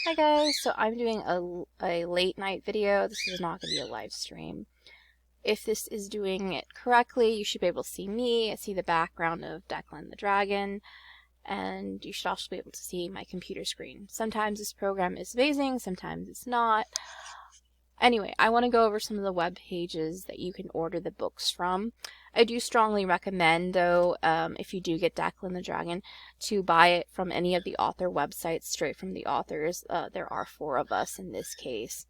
Hi guys, so I'm doing a late night video. This is not going to be a live stream. If this is doing it correctly, you should be able to see me, see the background of Declan the dragon, and you should also be able to see my computer screen. Sometimes this program is amazing, sometimes it's not. Anyway, I want to go over some of the web pages that you can order the books from. I do strongly recommend, though, if you do get Declan the Dragon, to buy it from any of the author websites straight from the authors. There are 4 of us in this case,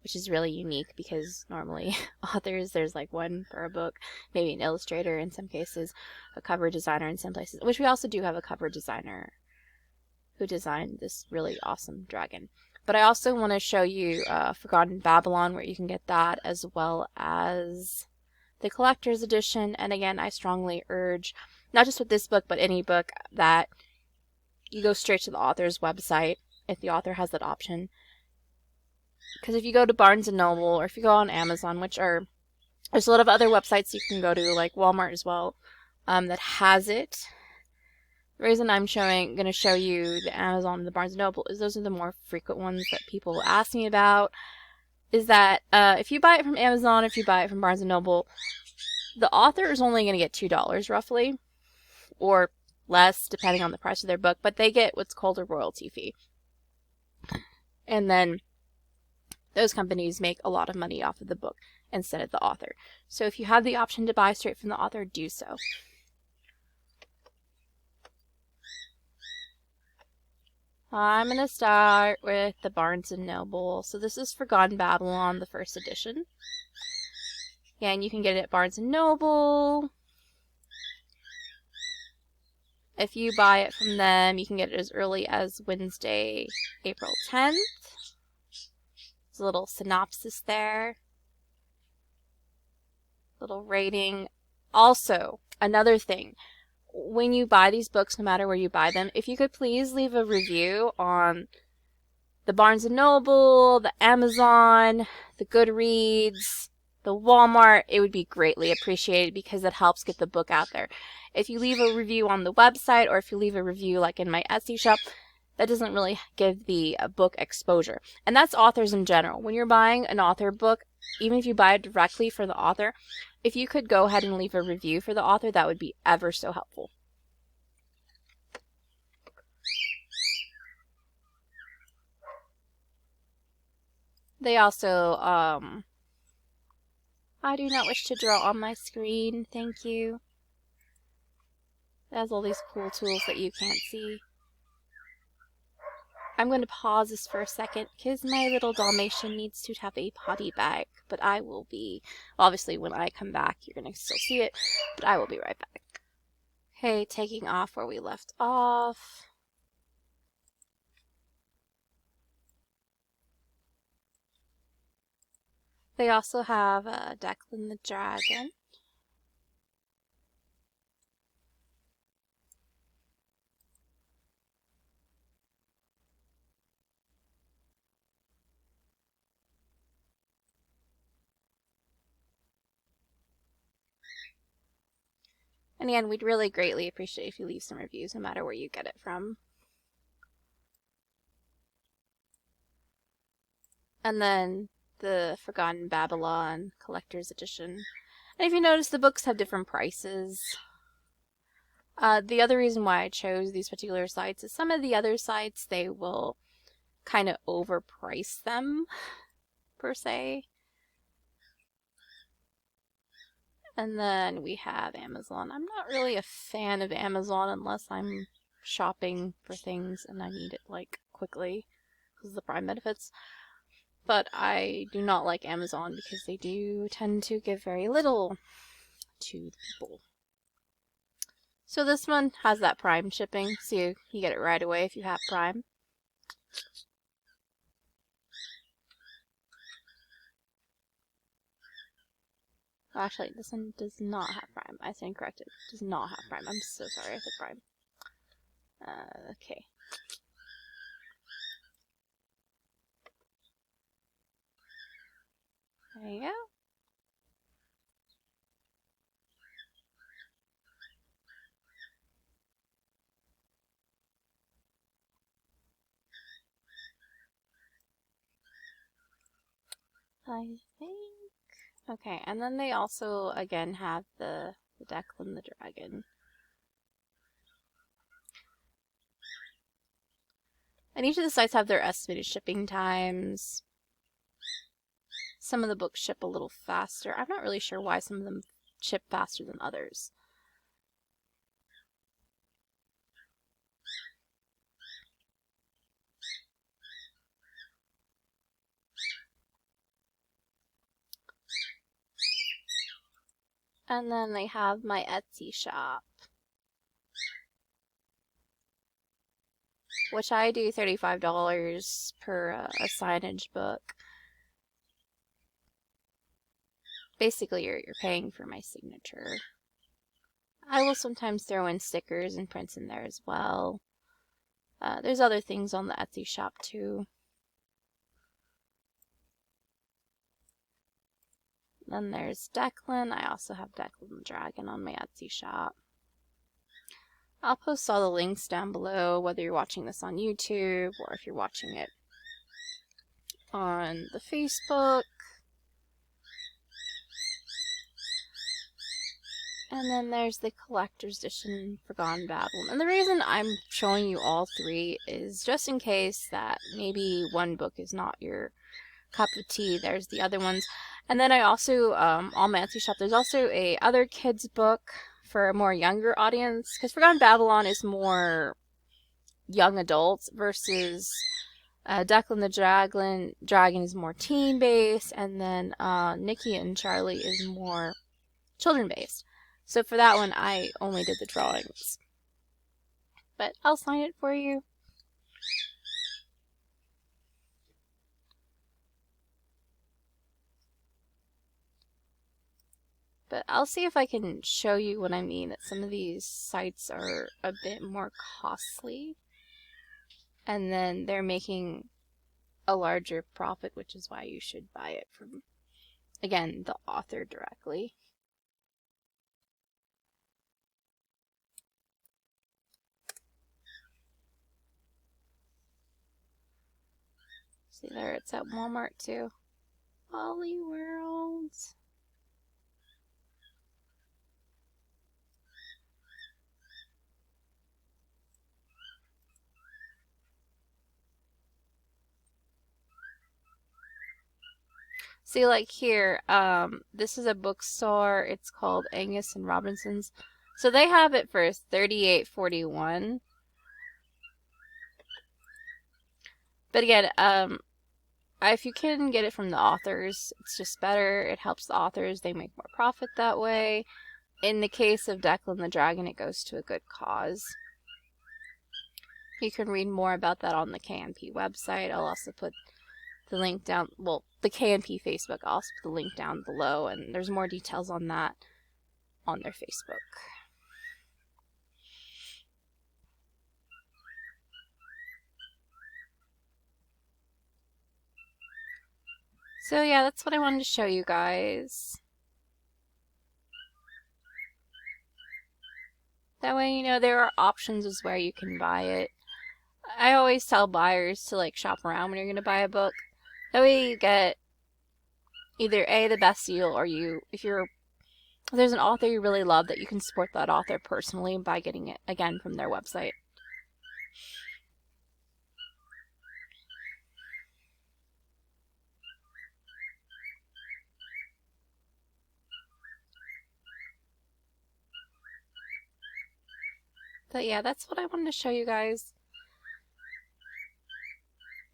which is really unique because normally authors, there's like 1 for a book, maybe an illustrator in some cases, a cover designer in some places, which we also do have a cover designer who designed this really awesome dragon. But I also want to show you Forgotten Babylon, where you can get that, as well as the collector's edition. And again, I strongly urge, not just with this book, but any book, that you go straight to the author's website, if the author has that option. Because if you go to Barnes & Noble, or if you go on Amazon, there's a lot of other websites you can go to, like Walmart as well, that has it. The reason I'm going to show you the Amazon and the Barnes & Noble is those are the more frequent ones that people ask me about. Is that if you buy it from Amazon, if you buy it from Barnes & Noble, the author is only going to get $2 roughly, or less depending on the price of their book, but they get what's called a royalty fee. And then those companies make a lot of money off of the book instead of the author. So if you have the option to buy straight from the author, do so. I'm going to start with the Barnes & Noble. So this is Forgotten Babylon, the first edition. Again, you can get it at Barnes & Noble. If you buy it from them, you can get it as early as Wednesday, April 10th. There's a little synopsis there. Little rating. Also, another thing. When you buy these books, no matter where you buy them, if you could please leave a review on the Barnes & Noble, the Amazon, the Goodreads, the Walmart, it would be greatly appreciated because it helps get the book out there. If you leave a review on the website, or if you leave a review like in my Etsy shop, that doesn't really give the book exposure. And that's authors in general. When you're buying an author book, even if you buy it directly for the author, if you could go ahead and leave a review for the author, that would be ever so helpful. They also, I do not wish to draw on my screen, thank you. It has all these cool tools that you can't see. I'm going to pause this for a second because my little Dalmatian needs to have a potty bag, but I will be, obviously when I come back you're going to still see it, but I will be right back. Okay, taking off where we left off. They also have Declan the Dragon. And again, we'd really greatly appreciate if you leave some reviews, no matter where you get it from. And then the Forgotten Babylon Collector's Edition. And if you notice, the books have different prices. The other reason why I chose these particular sites is some of the other sites, they will kind of overprice them, per se. And then we have Amazon. I'm not really a fan of Amazon unless I'm shopping for things and I need it, like, quickly because of the Prime benefits. But I do not like Amazon because they do tend to give very little to the people. So this one has that Prime shipping, so you get it right away if you have Prime. Actually, this one does not have Prime. I stand corrected. It does not have Prime. I'm so sorry I said Prime. Okay. There you go. I think. Okay, and then they also, again, have the Declan the Dragon. And each of the sites have their estimated shipping times. Some of the books ship a little faster. I'm not really sure why some of them ship faster than others. And then they have my Etsy shop, which I do $35 per a signage book. Basically, you're paying for my signature. I will sometimes throw in stickers and prints in there as well. There's other things on the Etsy shop too. Then there's Declan. I also have Declan the Dragon on my Etsy shop. I'll post all the links down below, whether you're watching this on YouTube or if you're watching it on the Facebook. And then there's the collector's edition Forgotten Babylon. And the reason I'm showing you all three is just in case that maybe one book is not your cup of tea. There's the other ones. And then I also, on my Etsy shop, there's also a other kids book for a more younger audience. Because Forgotten Babylon is more young adults versus Declan the Dragon is more teen-based. And then Nikki and Charlie is more children-based. So for that one, I only did the drawings. But I'll sign it for you. But I'll see if I can show you what I mean, that some of these sites are a bit more costly. And then they're making a larger profit, which is why you should buy it from, again, the author directly. See there, it's at Walmart too. Wally World. See, like here, this is a bookstore. It's called Angus and Robinson's. So they have it for $38.41. But again, if you can get it from the authors, it's just better. It helps the authors. They make more profit that way. In the case of Declan the Dragon, it goes to a good cause. You can read more about that on the KNP website. I'll also put the link down, well, the KNP Facebook, I'll also put the link down below, and there's more details on that on their Facebook. So yeah, that's what I wanted to show you guys. That way, you know, there are options as where you can buy it. I always tell buyers to like shop around when you're going to buy a book. That way you get either A, the best deal, or if there's an author you really love, that you can support that author personally by getting it, again, from their website. But yeah, that's what I wanted to show you guys.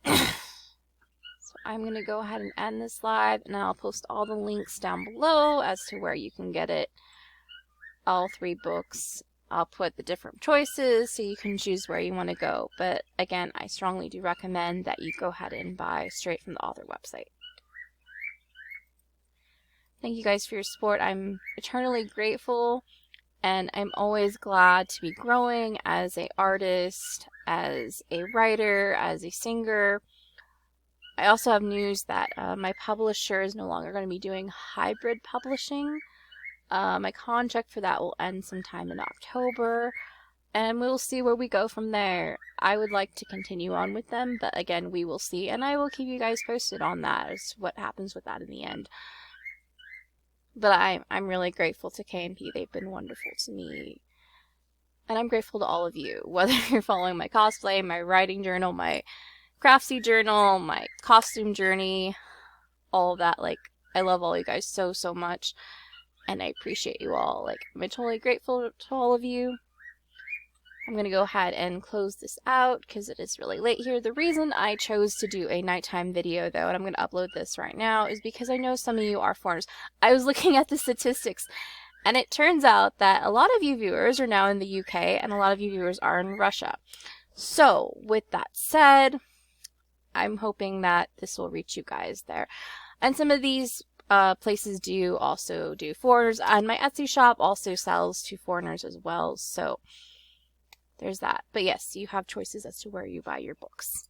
So I'm going to go ahead and end this live, and I'll post all the links down below as to where you can get it. All three books. I'll put the different choices so you can choose where you want to go. But again, I strongly do recommend that you go ahead and buy straight from the author website. Thank you guys for your support. I'm eternally grateful, and I'm always glad to be growing as an artist, as a writer, as a singer. I also have news that my publisher is no longer going to be doing hybrid publishing. My contract for that will end sometime in October. and we'll see where we go from there. I would like to continue on with them, but again, we will see, and I will keep you guys posted on that, as what happens with that in the end. But I'm really grateful to KNP. They've been wonderful to me. And I'm grateful to all of you, whether you're following my cosplay, my writing journal, my craftsy journal, my costume journey, all of that. Like, I love all you guys so, so much, and I appreciate you all. Like, I'm totally grateful to all of you. I'm going to go ahead and close this out because it is really late here. The reason I chose to do a nighttime video, though, and I'm going to upload this right now, is because I know some of you are foreigners. I was looking at the statistics, and it turns out that a lot of you viewers are now in the UK, and a lot of you viewers are in Russia. So, with that said, I'm hoping that this will reach you guys there. And some of these places do also do foreigners, and my Etsy shop also sells to foreigners as well, so there's that. But yes, you have choices as to where you buy your books.